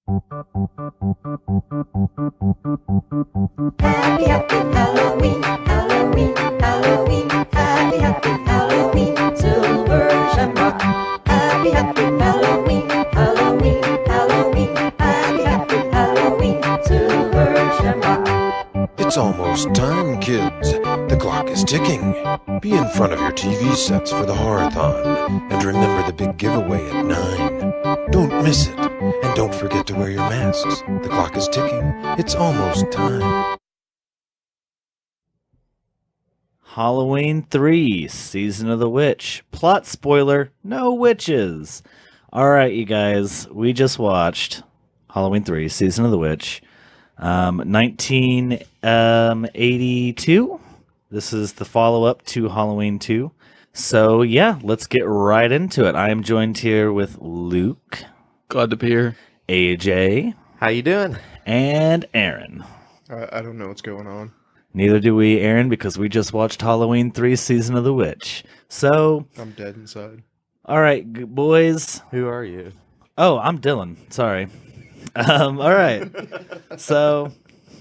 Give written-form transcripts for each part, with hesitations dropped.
Happy, happy Halloween, Halloween, Halloween. Happy, happy Halloween, Silver Shamrock. Happy, happy Halloween, Halloween, Halloween. Happy, happy Halloween, Silver Shamrock. It's almost time, kids. The clock is ticking. Be in front of your TV sets for the Horror-thon. And remember the big giveaway at 9. Don't miss it. And don't forget to wear your masks. The clock is ticking. It's almost time. Halloween 3, Season of the Witch. Plot spoiler, no witches. All right, you guys, we just watched Halloween 3, Season of the Witch. 1982. This is the follow-up to Halloween 2. So, yeah, let's get right into it. I am joined here with Luke. Glad to be here. AJ. How you doing? And Aaron. I don't know what's going on. Neither do we, Aaron, because we just watched Halloween 3, Season of the Witch. So, I'm dead inside. all right, boys. Who are you? Oh, I'm Dylan. Sorry. All right. So,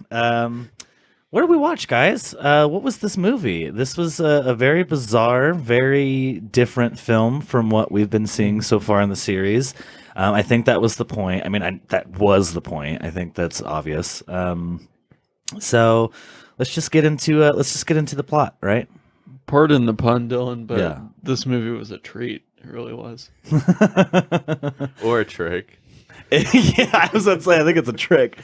what did we watch, guys? What was this movie? This was a very bizarre, very different film from what we've been seeing so far in the series. I think that was the point. I mean, that was the point. I think that's obvious. So let's just get into the plot, right? Pardon the pun, Dylan, but Yeah. this movie was a treat. It really was. Or a trick? Yeah, I was going to say, I think it's a trick.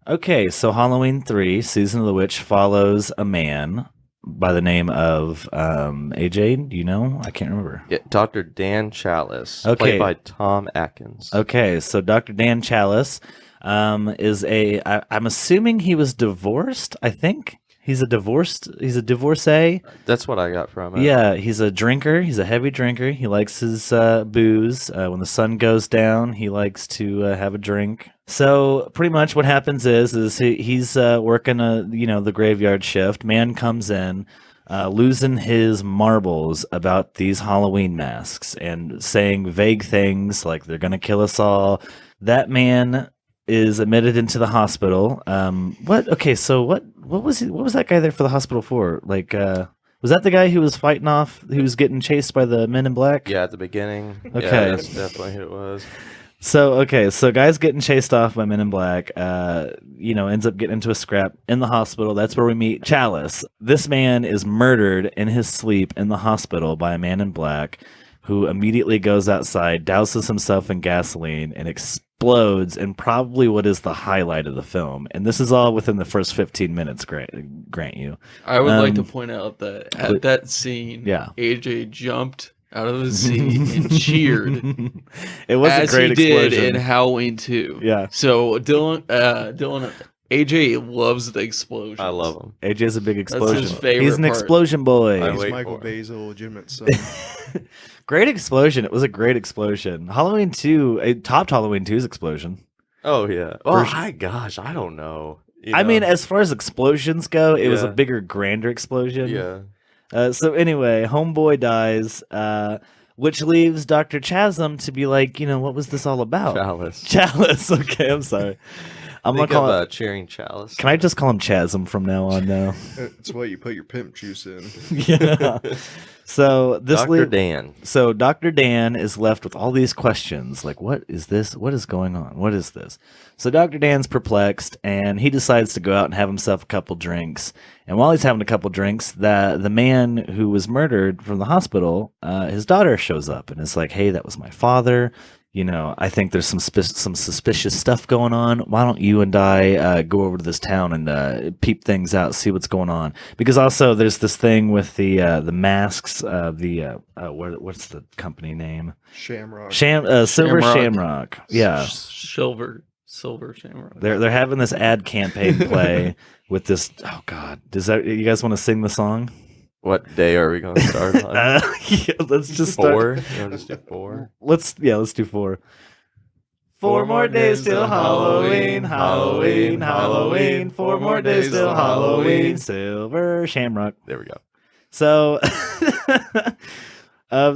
Okay, so Halloween 3, Season of the Witch, follows a man by the name of AJ. Do you know? I can't remember. Yeah, Dr. Dan Chalice, Okay. played by Tom Atkins. Okay, so Dr. Dan Chalice I'm assuming he was divorced, I think. He's a divorcee. That's what I got from it. Yeah, he's a drinker. He's a heavy drinker. He likes his booze. When the sun goes down, he likes to have a drink. So pretty much what happens is he's working the graveyard shift. Man comes in, losing his marbles about these Halloween masks and saying vague things like they're gonna kill us all. That man is admitted into the hospital. What? Okay, so what was he, what was that guy there for the hospital for? Like, was that the guy who was fighting off? Who was getting chased by the Men in Black? Yeah, at the beginning. Okay. Yeah, that's definitely who it was. So guy's getting chased off by Men in Black. Ends up getting into a scrap in the hospital. That's where we meet Chalice. This man is murdered in his sleep in the hospital by a Man in Black, who immediately goes outside, douses himself in gasoline, and explodes in probably what is the highlight of the film. And this is all within the first 15 minutes, grant you. I would like to point out that at that scene, Yeah. AJ jumped out of his seat and cheered It was as a great he explosion. did in Halloween 2. Yeah. So Dylan, AJ loves the explosions. I love him. AJ's a big explosion. his favorite He's an part. explosion boy. I He's wait Michael for it. Bay's illegitimate son. Great explosion. It was a great explosion. Halloween 2, it topped Halloween 2's explosion. Oh, yeah. Oh, I don't know. I mean, as far as explosions go, it was a Yeah. bigger, grander explosion. yeah. So anyway, homeboy dies, which leaves Dr. Chasm to be like, what was this all about? Chalice. Chalice. Okay, I'm sorry. I'm gonna Think call of it. cheering Chalice. Can I just call him Chasm from now on? Now. It's what you put your pimp juice in. Yeah. So this Dr. Dan. So Dr. Dan is left with all these questions, like, what is this? What is going on? What is this? So Dr. Dan's perplexed, and he decides to go out and have himself a couple drinks. And while he's having a couple drinks, the man who was murdered from the hospital, his daughter shows up and is like, hey, that was my father. I think there's some suspicious stuff going on. Why don't you and I go over to this town and peep things out, see what's going on? Because also there's this thing with the masks. What's the company name? Shamrock. Silver Shamrock. Shamrock. Yeah, Silver Shamrock. they're having this ad campaign play with this. Oh God, you guys want to sing the song? What day are we going to start on? Yeah, let's just start. 4? You want to just do 4? Let's do 4. 4 more days till Halloween, Halloween, Halloween. 4 more days till Halloween. Silver Shamrock. There we go. So,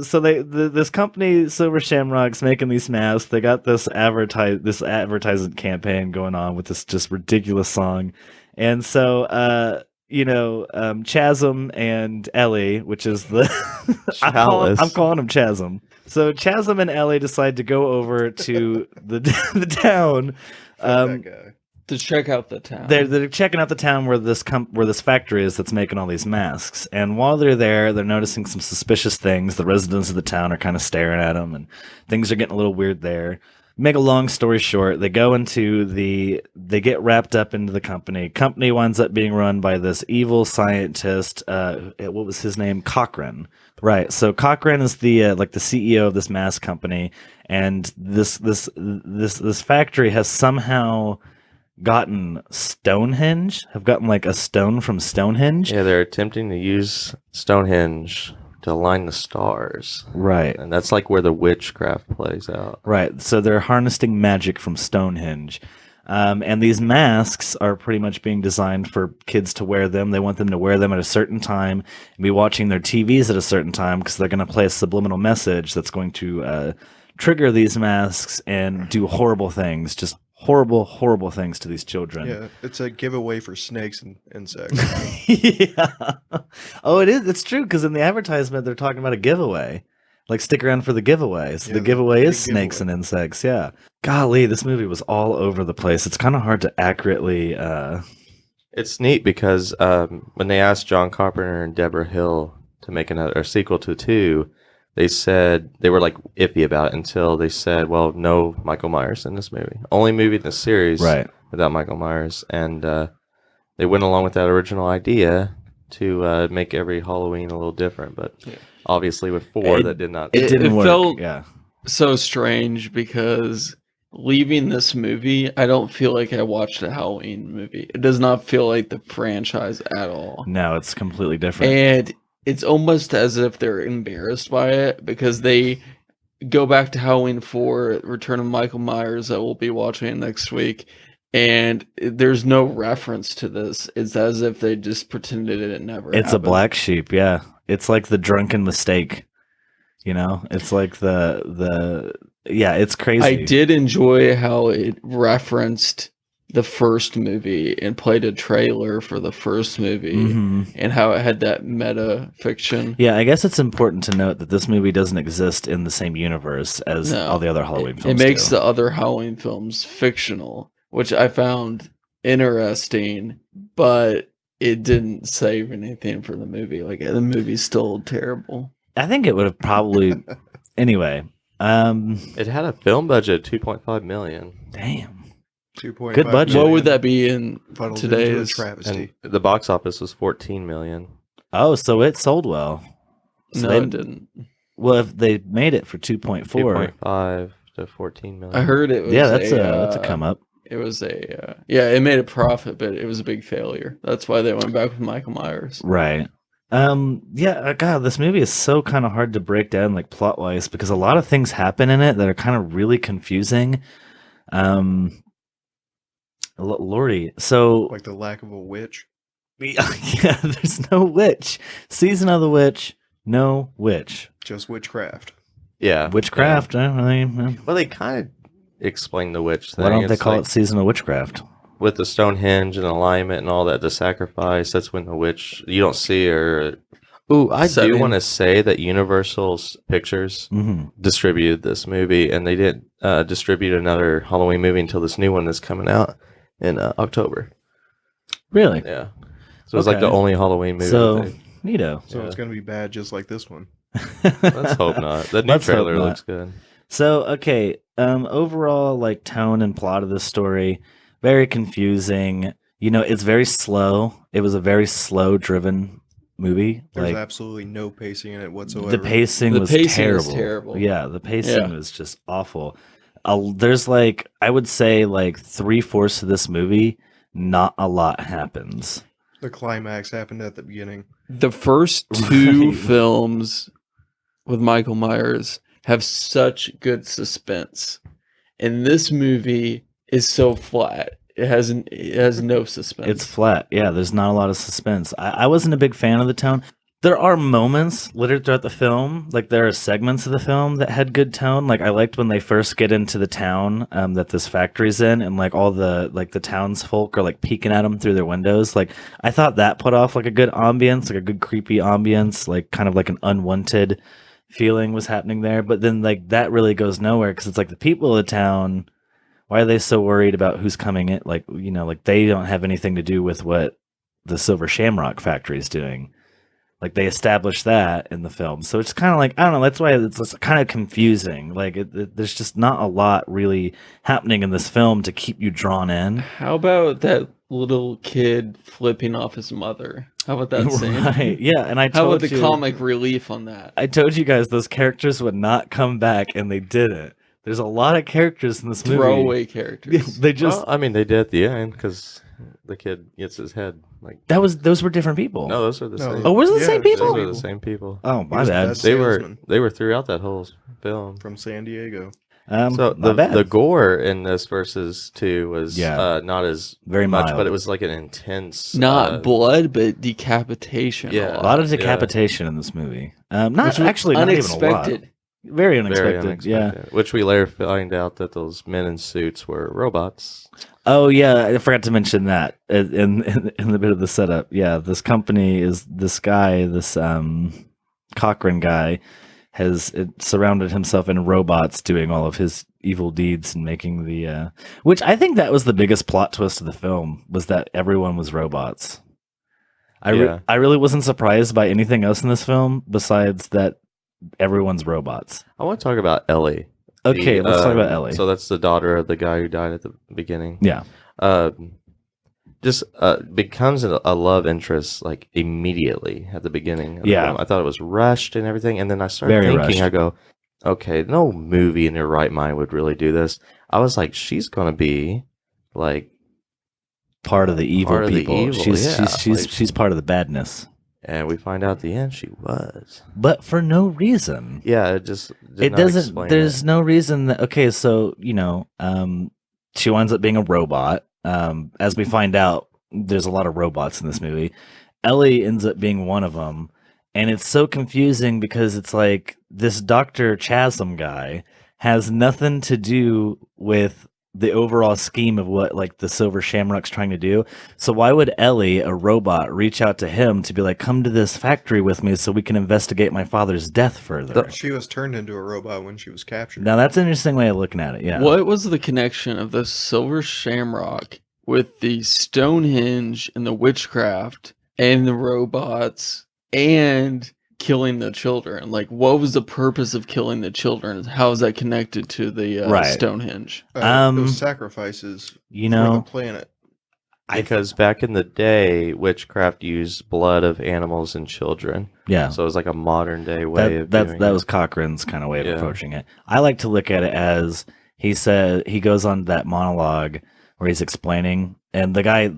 So this company, Silver Shamrock's making these masks. They got this advertising campaign going on with this just ridiculous song, and so Chasm and Ellie, which is the I'm calling him Chasm. So Chasm and Ellie decide to go over to the town. Fuck that guy. To check out the town. They're checking out the town where this factory is that's making all these masks. And while they're there, they're noticing some suspicious things. The residents of the town are kind of staring at them, and things are getting a little weird there. Make a long story short, they get wrapped up into the company. Company winds up being run by this evil scientist. What was his name? Cochran. Right. So Cochran is the CEO of this mask company, and this factory has somehow gotten like a stone from Stonehenge. Yeah, they're attempting to use Stonehenge to align the stars. Right. And that's like where the witchcraft plays out. Right. So they're harnessing magic from Stonehenge. And these masks are pretty much being designed for kids to wear them. They want them to wear them at a certain time and be watching their TVs at a certain time because they're going to play a subliminal message that's going to trigger these masks and do horrible things, just horrible things to these children. Yeah, it's a giveaway for snakes and insects. Yeah. Oh, it is. It's true because in the advertisement they're talking about a giveaway. Like, stick around for the giveaway. So Yeah, the giveaway is big snakes giveaway. and insects. Yeah. Golly, this movie was all over the place. It's kind of hard to accurately. It's neat because when they asked John Carpenter and Deborah Hill to make a sequel to 2, they said they were like iffy about it until they said, well, no Michael Myers in this movie. Only movie in the series Right. without Michael Myers. And they went along with that original idea to make every Halloween a little different. But obviously with 4, that did not. It didn't it work. felt- Yeah. so strange because leaving this movie, I don't feel like I watched a Halloween movie. It does not feel like the franchise at all. No, it's completely different. And it's almost as if they're embarrassed by it because they go back to Halloween 4, Return of Michael Myers, that we'll be watching next week, and there's no reference to this. It's as if they just pretended it never It's a happened. black sheep. Yeah. It's like the drunken mistake. You know, it's like yeah, it's crazy. I did enjoy how it referenced the first movie and played a trailer for the first movie Mhm. and how it had that meta fiction. Yeah, I guess it's important to note that this movie doesn't exist in the same universe as No, all the other Halloween It films. makes do. the other Halloween films fictional, which I found interesting, but it didn't save anything for the movie. Like, the movie's still terrible. I think it would have probably. Anyway, It had a film budget of $2.5 million. damn. 2.5 Good budget. What would that be in funneled into a today's? travesty? And the box office was $14 million. Oh, so it sold well. So No, they, it didn't. well, if they made it for 2.4, 2.5 to 14 million. I heard it was yeah, that's a come up. It was it made a profit, but it was a big failure. That's why they went back with Michael Myers. Right. God, this movie is so kind of hard to break down, like plot wise, because a lot of things happen in it that are kind of really confusing. Lordy, so Like the lack of a witch. yeah, there's no witch. Season of the witch, no witch. Just witchcraft. Yeah. Witchcraft. Well, they kind of explain the witch thing. Why don't they It's call like it season of witchcraft? with the Stonehenge and alignment and all that, the sacrifice, that's when the witch, you don't see her. Ooh, I do Setting. want to say that Universal's Pictures Hmm. distributed this movie, and they didn't distribute another Halloween movie until this new one is coming out in October. Really? Yeah. So it's like the Okay. only Halloween movie. So, that they- neato. So Yeah. it's gonna be bad just like this one. let's hope not. The new Let's hope trailer not. looks good. So, okay, overall, like, tone and plot of this story, very confusing. You know, it's very slow. It was a very slow-driven movie. There's Like, absolutely no pacing in it whatsoever. the pacing The was pacing is terrible. terrible. Yeah, the pacing Yeah. was just awful. There's like, I would say like 3/4 of this movie, not a lot happens. The climax happened at the beginning. The first two Right. films with Michael Myers have such good suspense, and this movie is so flat. It has no suspense. It's flat. Yeah, there's not a lot of suspense. I wasn't a big fan of the tone. There are moments littered throughout the film. Like there are segments of the film that had good tone. Like I liked when they first get into the town that this factory's in, and like all the townsfolk are like peeking at them through their windows. Like I thought that put off like a good ambience, like a good creepy ambience, like kind of like an unwanted feeling was happening there. But then like that really goes nowhere because it's like the people of the town. Why are they so worried about who's coming in? Like like they don't have anything to do with what the Silver Shamrock factory is doing. Like they established that in the film, so it's kind of like I don't know. That's why it's kind of confusing. Like there's just not a lot really happening in this film to keep you drawn in. How about that little kid flipping off his mother? How about that scene? Right? Yeah, and I How told about the you, comic relief on that? I told you guys those characters would not come back, and they didn't. There's a lot of characters in this movie. Throwaway characters. They just Well, I mean, they did at the end because the kid gets his head like. those were different people. No, those are the No. same. Oh, was it the Yeah, same those people? were the same people. Oh, He my was the bad. best They salesman were throughout that whole film. from San Diego. So my bad. the gore in this versus 2 was not as Very much, mild. but it was like an intense. Not blood, but decapitation. Yeah. A lot of Yeah. decapitation in this movie. Not Which was actually not even a lot. unexpected. Very very unexpected. Yeah. unexpected. Which we later find out that those men in suits were robots. Oh yeah, I forgot to mention that in the bit of the setup. Yeah, this company is this guy, this Cochrane guy, has surrounded himself in robots doing all of his evil deeds and making the which I think that was the biggest plot twist of the film was that everyone was robots. Yeah. I really wasn't surprised by anything else in this film besides that everyone's robots. I want to talk about Ellie. Okay, let's talk about Ellie. So that's the daughter of the guy who died at the beginning. Yeah. Just becomes a love interest like immediately at the beginning. Of the Yeah. film. I thought it was rushed and everything, and then I started Very thinking, rushed. I go, okay, no movie in their right mind would really do this. I was like, she's gonna be like, Part of the evil Part of the people. evil, yeah, like- She's part of the badness. and we find out at the end she was. But for no reason. Yeah, it just did It not doesn't explain there's it. no reason that okay, so she winds up being a robot. As we find out, there's a lot of robots in this movie. Ellie ends up being one of them, and it's so confusing because it's like this Dr. Chasm guy has nothing to do with the overall scheme of what like the Silver Shamrock's trying to do. So why would Ellie, a robot, reach out to him to be like, come to this factory with me so we can investigate my father's death further? She was turned into a robot when she was captured. Now that's an interesting way of looking at it. Yeah. What was the connection of the Silver Shamrock with the Stonehenge and the witchcraft and the robots and killing the children? Like, what was the purpose of killing the children? How is that connected to the Right. Stonehenge? It Um, was sacrifices You for the know, planet. Because back in the day, witchcraft used blood of animals and children. yeah. So it was like a modern day way of doing That it. was Cochrane's kind of way of Yeah. approaching it. I like to look at it as he said he goes on that monologue where he's explaining, and the guy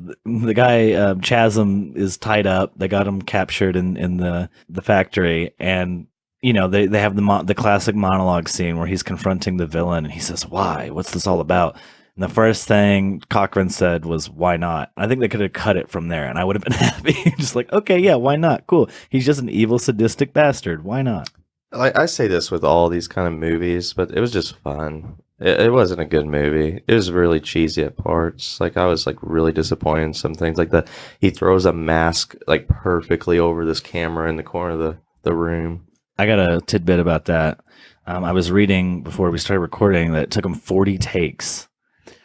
Chasm is tied up. They got him captured in the factory, and they have the classic monologue scene where he's confronting the villain, and he says, "Why? What's this all about?" And the first thing Cochrane said was, "Why not?" I think they could have cut it from there, and I would have been happy. Just like, okay, yeah, why not? Cool. He's just an evil, sadistic bastard. Why not? I say this with all these kind of movies, but it was just fun. It wasn't a good movie. It was really cheesy at parts. Like I was like really disappointed in some things. Like he throws a mask like perfectly over this camera in the corner of the room. I got a tidbit about that. I was reading before we started recording that it took him 40 takes.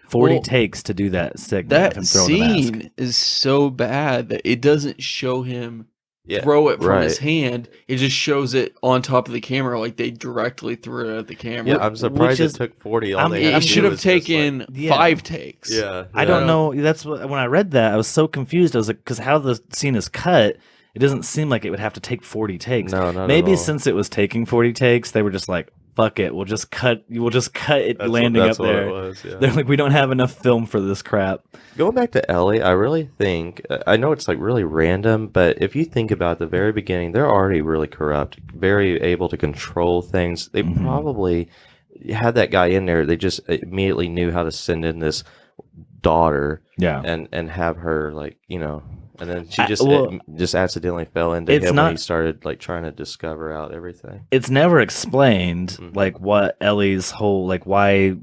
40 Well, takes to do that segment of That him throwing the mask. scene is so bad that it doesn't show him Yeah, throw it from his right. hand. It just shows it on top of the camera, like they directly threw it at the camera. Yeah, I'm surprised is- it took 40. All I'm- they had It to should do have was just, taken Yeah. 5 takes. Yeah, I don't yeah. know. That's what, when I read that, I was so confused. I was like, because how the scene is cut, it doesn't seem like it would have to take 40 takes. No, not Maybe at all. since it was taking 40 takes, they were just like, fuck it. We'll just cut it That's landing that's up what there. It was, yeah. They're like, we don't have enough film for this crap. Going back to Ellie, I really think I know it's like really random, but if you think about the very beginning, they're already really corrupt, very able to control things. They Mhm. probably had that guy in there. They just immediately knew how to send in this daughter Yeah. and have her like And then she just accidentally fell into it's him not- when he started like trying to discover out everything. It's never explained Mhm. like what Ellie's whole like why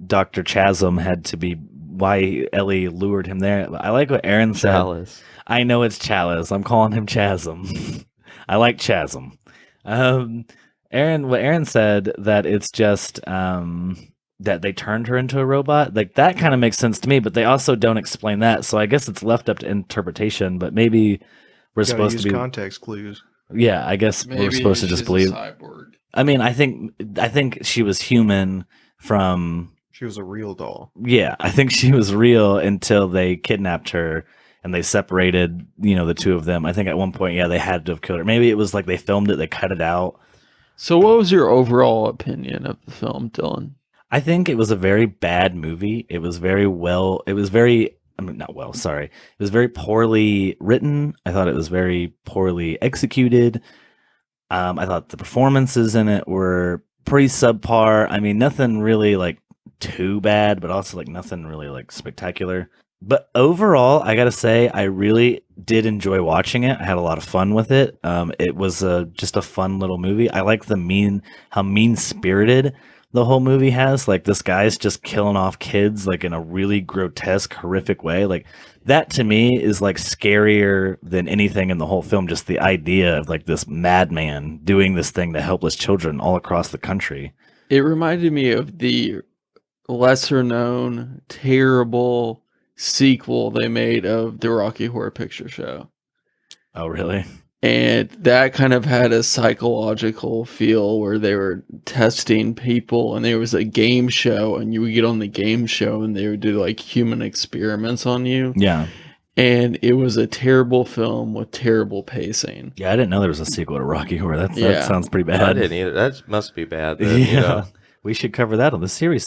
Dr. Chasm had to be why Ellie lured him there. I like what Aaron said. Chalice. I know it's Chalice. I'm calling him Chasm. I like Chasm. What Aaron said that it's just that they turned her into a robot. Like that kind of makes sense to me, but they also don't explain that. So I guess it's left up to interpretation. But maybe we're Gotta supposed use to be. context clues. Yeah, I guess we're supposed to just she's a believe. cyborg. I mean, I think she was human from. She was a real doll. Yeah, I think she was real until they kidnapped her and they separated, the two of them. I think at one point, yeah, they had to have killed her. Maybe it was like they filmed it, they cut it out. So, what was your overall opinion of the film, Dylan? I think it was a very bad movie. It was very well. It was very. I mean, not well. Sorry. It was very poorly written. I thought it was very poorly executed. I thought the performances in it were pretty subpar. I mean, nothing really like too bad, but also like nothing really like spectacular. But overall, I gotta say, I really did enjoy watching it. I had a lot of fun with it. It was just a fun little movie. I like how mean spirited the whole movie has. Like this guy's just killing off kids like in a really grotesque, horrific way. Like that to me is like scarier than anything in the whole film. Just the idea of like this madman doing this thing to helpless children all across the country. It reminded me of the lesser known, terrible sequel they made of the Rocky Horror Picture Show. Oh, really? And that kind of had a psychological feel where they were testing people and there was a game show and you would get on the game show and they would do like human experiments on you. Yeah. And it was a terrible film with terrible pacing. Yeah, I didn't know there was a sequel to Rocky Horror. That Yeah. sounds pretty bad. I didn't either. That must be bad. Then, Yeah. We should cover that on the series.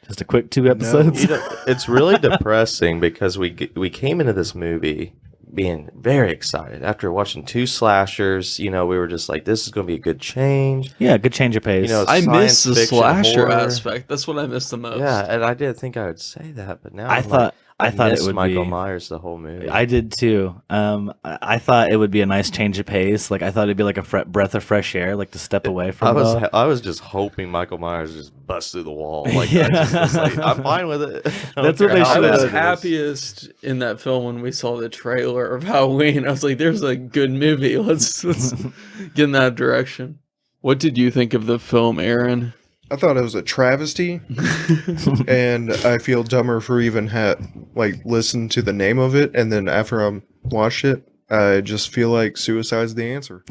Just a quick 2 episodes. It's really depressing because we came into this movie being very excited after watching 2 slashers. We were just like, this is going to be a good change. Yeah, good change of pace. I miss the Science fiction slasher horror. aspect. That's what I miss the most. Yeah, and I didn't think I would say that, but now I thought it missed would Michael be. Myers the whole movie. I did too. I thought it would be a nice change of pace. Like I thought it'd be like a breath of fresh air, like to step away from. I was just hoping Michael Myers just bust through the wall. Like Yeah. I just was like, I'm fine with it. I don't That's care what they how I should bad was it is. happiest in that film when we saw the trailer of Halloween. I was like, there's a good movie. Let's get in that direction. What did you think of the film, Aaron? I thought it was a travesty, and I feel dumber for even listened to the name of it, and then after I watched it, I just feel like suicide's the answer.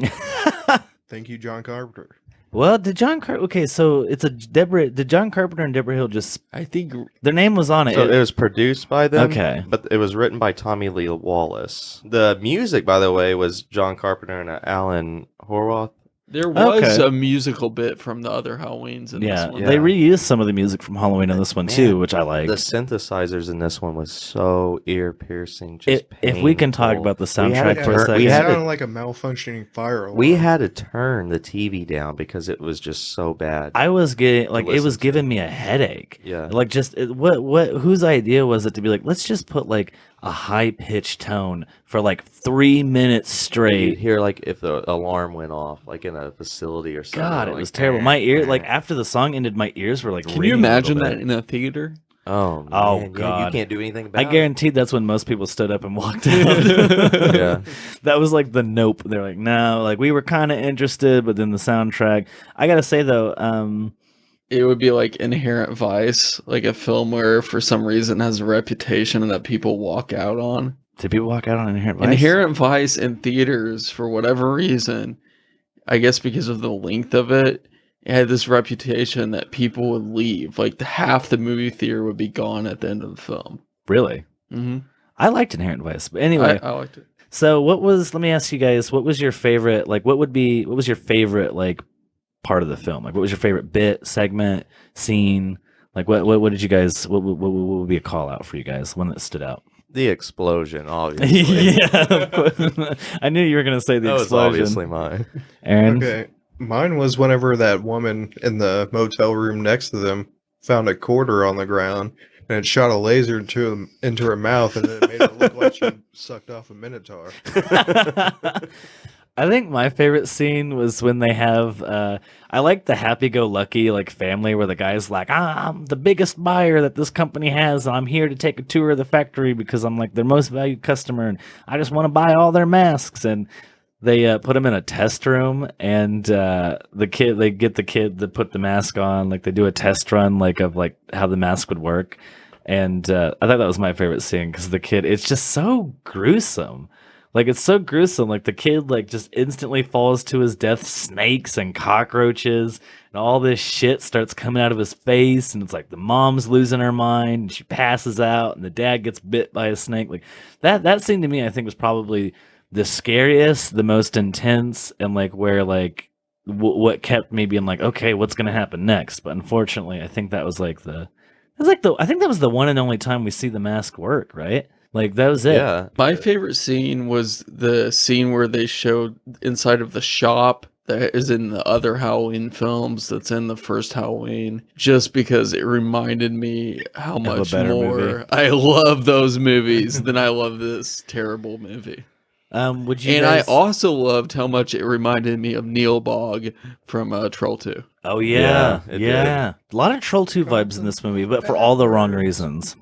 Thank you, John Carpenter. Well, did John Carpenter? Okay, so it's a Deborah. Did John Carpenter and Deborah Hill just? I think Their name was on it. So it was produced by them. Okay. But it was written by Tommy Lee Wallace. The music, by the way, was John Carpenter and Alan Horwath. there was Okay. a musical bit from the other Halloweens in Yeah, this one. they reused some of the music from Halloween in this one too, Man, which I like. The synthesizers in this one was so ear piercing. Just If we can talk painful. about the We had soundtrack to for a turn- second. It we had sounded to like a malfunctioning fire alarm. we had to turn the TV down because it was just so bad. I was getting like it listen was to. giving me a headache. Yeah. Like just what whose idea was it to be like let's just put like a high pitched tone for like 3 minutes You'd straight. hear like if the alarm went off, like in a facility or something. God, it like, was terrible. My ear like after the song ended, my ears were like. Can you ringing a little imagine that bit. in a theater? Oh, man, Oh, yeah, God. you can't do anything about I it. guaranteed that's when most people stood up and walked out. Yeah. That was like the nope. They're like, no, like we were kind of interested, but then the soundtrack. I gotta say though, It would be like Inherent Vice, like a film where for some reason has a reputation that people walk out on. did people walk out on Inherent Vice? Inherent Vice in theaters, for whatever reason, I guess because of the length of it, it had this reputation that people would leave. Like half the movie theater would be gone at the end of the film. Really? Mm-hmm. I liked Inherent Vice, but anyway. I liked it. So let me ask you guys, what was your favorite, like, what was your favorite, like, part of the film? Like, what was your favorite bit, segment, scene? Like, what did you guys, what would be a call out for you guys? One that stood out? The explosion, obviously. Yeah. Of course. I knew you were going to say the That was explosion. obviously mine. Aaron? Okay. Mine was whenever that woman in the motel room next to them found a quarter on the ground And it shot a laser into her mouth, and then it made it look like she sucked off a minotaur. I think my favorite scene was when they have I like the happy-go-lucky like family where the guy's like, I'm the biggest buyer that this company has, and I'm here to take a tour of the factory because I'm like their most valued customer, and I just want to buy all their masks. And they put him in a test room, and they get the kid to put the mask on, like they do a test run like of like how the mask would work. And I thought that was my favorite scene because the kid, it's just so gruesome. Like, it's so gruesome. Like, the kid, like, just instantly falls to his death. Snakes and cockroaches and all this shit starts coming out of his face. And it's like the mom's losing her mind. And she passes out. And the dad gets bit by a snake. Like, that scene to me, I think, was probably the scariest, the most intense, and, like, where, like, what kept me being like, okay, what's going to happen next? But unfortunately, I think that was, like, I think that was the one and only time we see the mask work, right? Like, that was it. Yeah. My favorite scene was the scene where they showed inside of the shop that is in the other Halloween films that's in the first Halloween, just because it reminded me how much better more movie. I love those movies than I love this terrible movie. Would you And guys... I also loved how much it reminded me of Neil Bogg from Troll 2. Oh, Yeah, yeah. it Yeah. A lot of Troll 2 vibes in this movie, but for all the wrong reasons.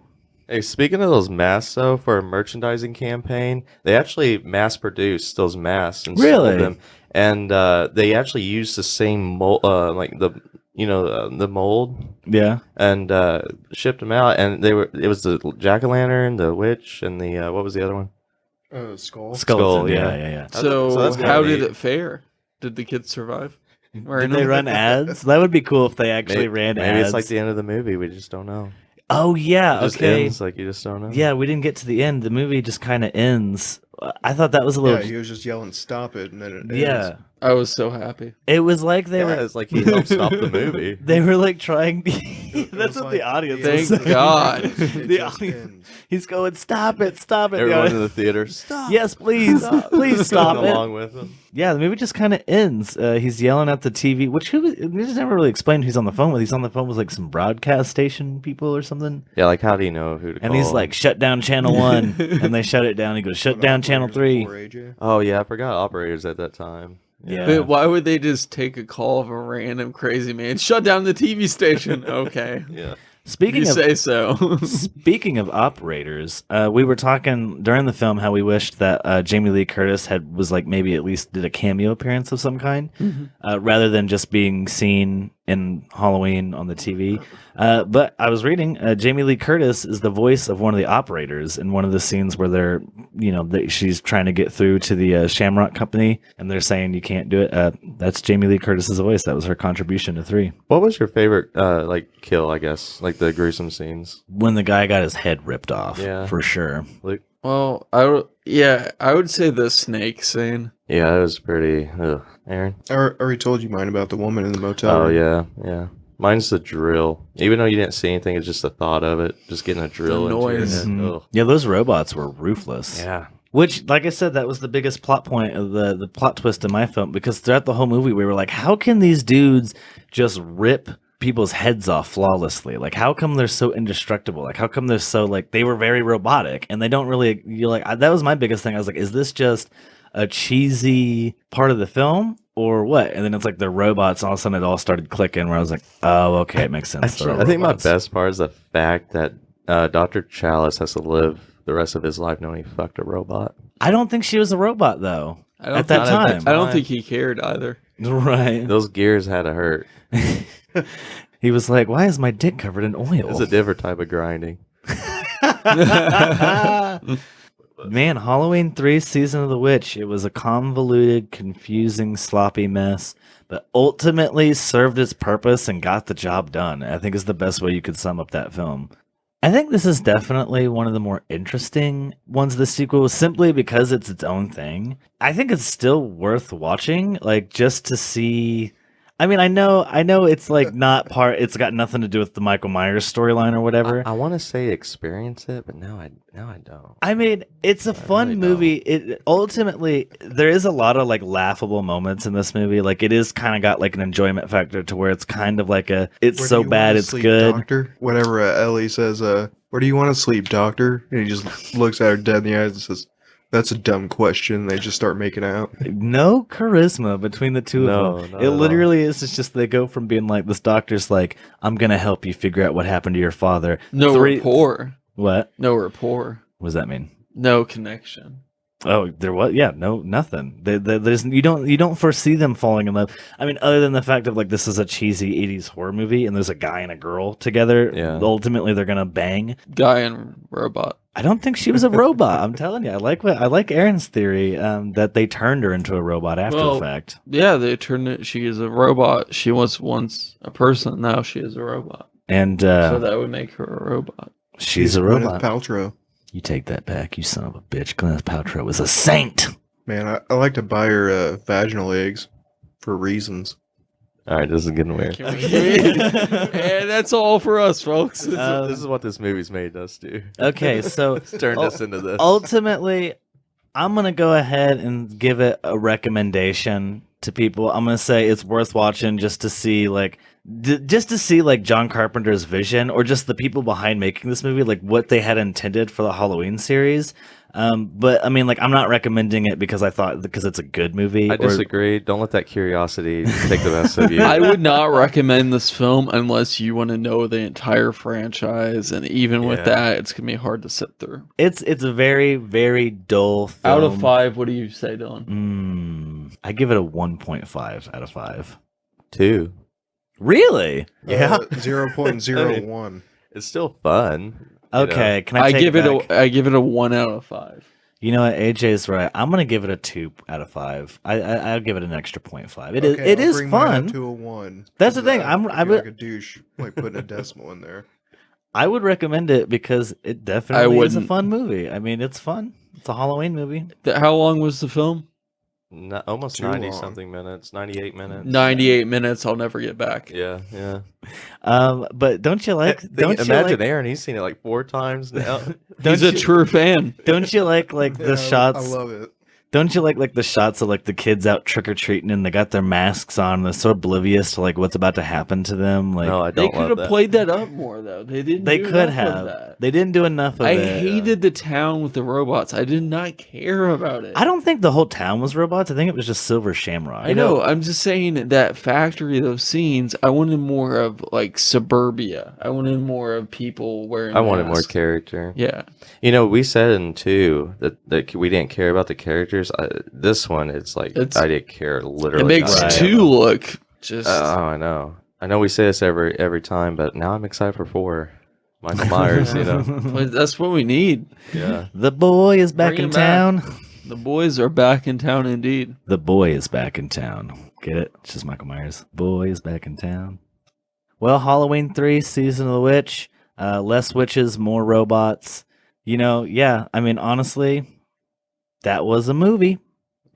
Hey, speaking of those masks, though, for a merchandising campaign, they actually mass-produced those masks and Really? sold them, and they actually used the same mold, like the mold, Yeah. and shipped them out. And it was the jack-o'-lantern, the witch, and the what was the other one? Skull. Skeleton, yeah. yeah. So, that's how kinda did neat. it fare? Did the kids survive? Did they run ads? That would be cool if they actually ran Maybe ads. it's like the end of the movie. We just don't know. Oh, yeah. It just Okay. ends like you just don't know. Yeah, we didn't get to the end. The movie just kind of ends. I thought that was a little... Yeah, he was just yelling, "Stop it!" and then it Yeah. ends. I was so happy. It was like they Yeah, were... it's like he helped stop the movie. They were like trying... It That's was what the like audience the was Thank saying. God. It The just audience- ends. He's going, stop it, stop it. The Everyone in audience- the theater, stop. Yes, please. Please stop Going it. along with him. Yeah, the movie just kind of ends. He's yelling at the TV, which they just never really explained who's on the phone with. He's on the phone with like some broadcast station people or something. Yeah, like how do you know who to call? And he's like, shut down channel 1. And they shut it down. He goes, shut down channel 3. Before AJ. oh yeah, I forgot operators at that time. Yeah. But why would they just take a call of a random crazy man? Shut down the TV station. Okay. Yeah. Speaking You of say so. Speaking of operators, we were talking during the film how we wished that Jamie Lee Curtis was like maybe at least did a cameo appearance of some kind, rather than just being seen in Halloween on the TV. But I was reading, Jamie Lee Curtis is the voice of one of the operators in one of the scenes where they're, she's trying to get through to the Shamrock Company, and they're saying you can't do it. That's Jamie Lee Curtis's voice. That was her contribution to 3. What was your favorite kill? I guess like the gruesome scenes. When the guy got his head ripped off, Yeah. for sure. Luke. Well, I would say the snake scene. Yeah, it was pretty. Aaron. I already told you mine about the woman in the motel. Oh yeah. Mine's the drill. Even though you didn't see anything, it's just the thought of it. Just getting a drill into your noise. head. Mhm. Ugh. Yeah, those robots were ruthless. Yeah. Which, like I said, that was the biggest plot point of the plot twist in my film, because throughout the whole movie, we were like, how can these dudes just rip people's heads off flawlessly? Like, how come they're so indestructible? Like, how come they're so, like, they were very robotic, and they don't really, that was my biggest thing. I was like, is this just a cheesy part of the film? Or what? And then it's like the robots, all of a sudden it all started clicking where I was like, oh, okay, it makes sense. They're all I think my robots. best part is the fact that Dr. Chalice has to live the rest of his life knowing he fucked a robot. I don't think she was a robot, though, I don't at that think- not at time. that I don't think he cared either. Right. Those gears had to hurt. He was like, why is my dick covered in oil? It's a different type of grinding. Man, Halloween 3 Season of the Witch, it was a convoluted, confusing, sloppy mess, but ultimately served its purpose and got the job done. I think is the best way you could sum up that film. I think this is definitely one of the more interesting ones of the sequel, simply because it's its own thing. I think it's still worth watching, like just to see. I mean, I know it's like not part. It's got nothing to do with the Michael Myers storyline or whatever. I want to say experience it, but now I don't. I mean, it's a fun really movie. It ultimately there is a lot of like laughable moments in this movie. Like it is kind of got like an enjoyment factor to where it's kind of like a it's Where do so you bad wanna it's sleep, good. Doctor? Whenever Ellie says, "Where do you want to sleep, Doctor?" and he just looks at her dead in the eyes and says, "That's a dumb question." They just start making out. No charisma between the two No, of them. not It at all. literally is. It's just they go from being like this doctor's like, I'm gonna help you figure out what happened to your father. No rapport. What? No rapport. What does that mean? No connection. Oh, there was nothing. There's you don't foresee them falling in love. I mean, other than the fact of like this is a cheesy '80s horror movie and there's a guy and a girl together. Yeah. Ultimately, they're gonna bang. Guy and robot. I don't think she was a robot. I'm telling you, I like Aaron's theory that they turned her into a robot after Well, the fact. Yeah, they turned it. She is a robot. She was once a person. Now she is a robot. And So that would make her a robot. she's a Gwyneth robot. Paltrow. You take that back, you son of a bitch. Gwyneth Paltrow was a saint. Man, I like to buy her vaginal eggs for reasons. All right, this is getting weird. Can we- and that's all for us, folks. This is what this movie's made us do. Okay, so Turned us into this. ultimately, I'm gonna go ahead and give it a recommendation to people. I'm gonna say it's worth watching just to see like John Carpenter's vision, or just the people behind making this movie, like what they had intended for the Halloween series. But I mean, like, I'm not recommending it because it's a good movie. I or- disagree. Don't let that curiosity take the best of you. I would not recommend this film unless you want to know the entire franchise, and even with Yeah. that, it's gonna be hard to sit through. It's a very, very dull film. Out of 5, what do you say, Dylan? I give it a 1.5 out of 5. 2. Really? Yeah. 0.01. It's still fun. you Okay, can I I take give it it back? I give it a 1 out of 5. You know what? AJ's right. I'm gonna give it a 2 out of 5. I'll give it an extra 0.5. It Okay, I'll is bring mine up fun. to a 1. That's the thing, I I feel would- like a douche, like putting a decimal in there. I would recommend it because it definitely is a wouldn't. fun movie. I mean, it's fun. It's a Halloween movie. How long was the film? Almost Too 90 long. something minutes. 98 minutes. 98 minutes. I'll never get back. Yeah, yeah. But don't you like? Don't you Imagine like? Aaron. He's seen it like 4 times now. Don't He's a you- true fan. Don't you like the Yeah, shots? I love it. Don't you like the shots of like the kids out trick or treating and they got their masks on? They're so oblivious to like what's about to happen to them. Like no, I They don't could love have that. played that up more, though. They didn't. they do could enough of have. that. They didn't do enough of I it. hated the town with the robots. I did not care about it. I don't think the whole town was robots. I think it was just Silver Shamrock. I know. I'm just saying that factory, those scenes. I wanted more of like suburbia. I wanted more of people wearing. I wanted more masks. character. Yeah, You know, we said in 2 that we didn't care about the characters. This one, it's like It's- I didn't care literally. it makes Right. 2 look just. Oh, I know. I know we say this every time, but now I'm excited for 4. Michael Myers, you know. but that's what we need. Yeah. The boy is back Bring in him back. town. The boys are back in town, indeed. The boy is back in town. Get it? It's just Michael Myers. Boy is back in town. Well, Halloween 3, Season of the Witch. Less witches, more robots. You know, yeah. I mean, honestly, that was a movie.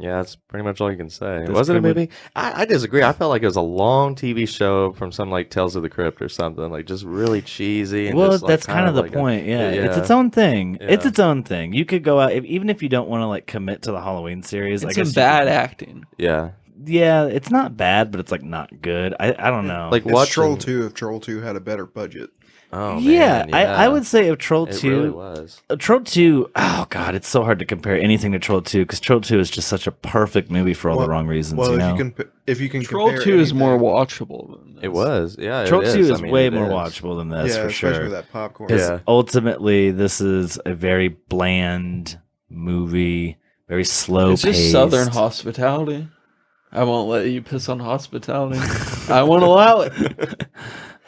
Yeah, that's pretty much all you can say. That's Was it a pretty movie? I disagree. I felt like it was a long TV show from some like Tales of the Crypt or something, like just really cheesy. And Well, just, like, that's kind of the like point. Yeah. It's yeah. its own thing. It's Yeah. its own thing. You could go out, even if you don't want to like commit to the Halloween series. I It's guess some you bad could- acting. Yeah, Yeah, it's not bad, but it's like not good. I don't know. like It's watching Troll 2 if Troll 2 had a better budget. Oh yeah, man, I would say if Troll It 2 really was. Troll 2, oh god, it's so hard to compare anything to Troll 2 because Troll 2 is just such a perfect movie for all the Well- wrong reasons. Well, you if know? you can Troll compare 2 is more anything- watchable than this. It was. Yeah, Troll it 2 is I mean, way it more is. watchable than this yeah, for especially sure. with that popcorn. Because Yeah. ultimately, this is a very bland movie, very slow It's paced. just Southern hospitality. I won't let you piss on hospitality. I won't allow it.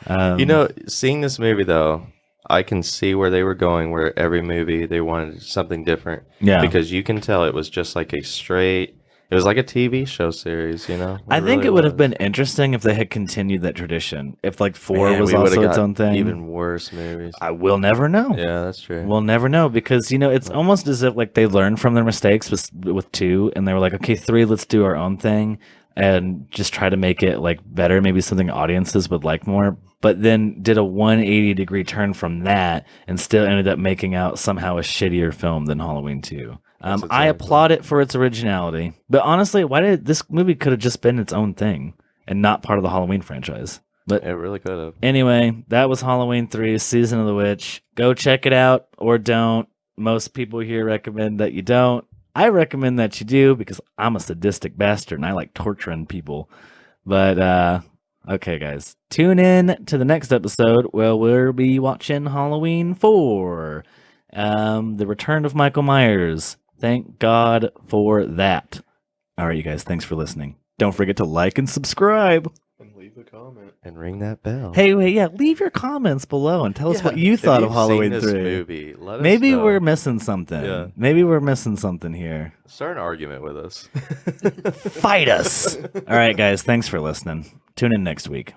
You know, seeing this movie though, I can see where they were going. Where every movie they wanted something different. yeah. Because you can tell it was just like a straight. It was like a TV show series, you know. I think really it would have was. been interesting if they had continued that tradition. If like 4 Man, was we would've also its got own thing. Even worse movies. I will never know. Yeah, that's true. We'll never know because it's almost as if like they learned from their mistakes with 2 and they were like, okay, 3, let's do our own thing. and just try to make it like better, maybe something audiences would like more, but then did a 180-degree turn from that and still ended up making out somehow a shittier film than Halloween 2. That's I exactly- applaud it for its originality, but honestly, why did this movie could have just been its own thing and not part of the Halloween franchise? But It really could have. anyway, that was Halloween 3, Season of the Witch. Go check it out or don't. Most people here recommend that you don't. I recommend that you do because I'm a sadistic bastard and I like torturing people. But, okay, guys. Tune in to the next episode where we'll be watching Halloween 4. The Return of Michael Myers. Thank God for that. All right, you guys. Thanks for listening. Don't forget to like and subscribe. And leave a comment. And ring that bell. Hey, wait, yeah, leave your comments below and tell us what you If thought of you've Halloween seen this 3. movie, let us Maybe know. we're missing something. Yeah. Maybe we're missing something here. Start an argument with us. Fight us. All right, guys, thanks for listening. Tune in next week.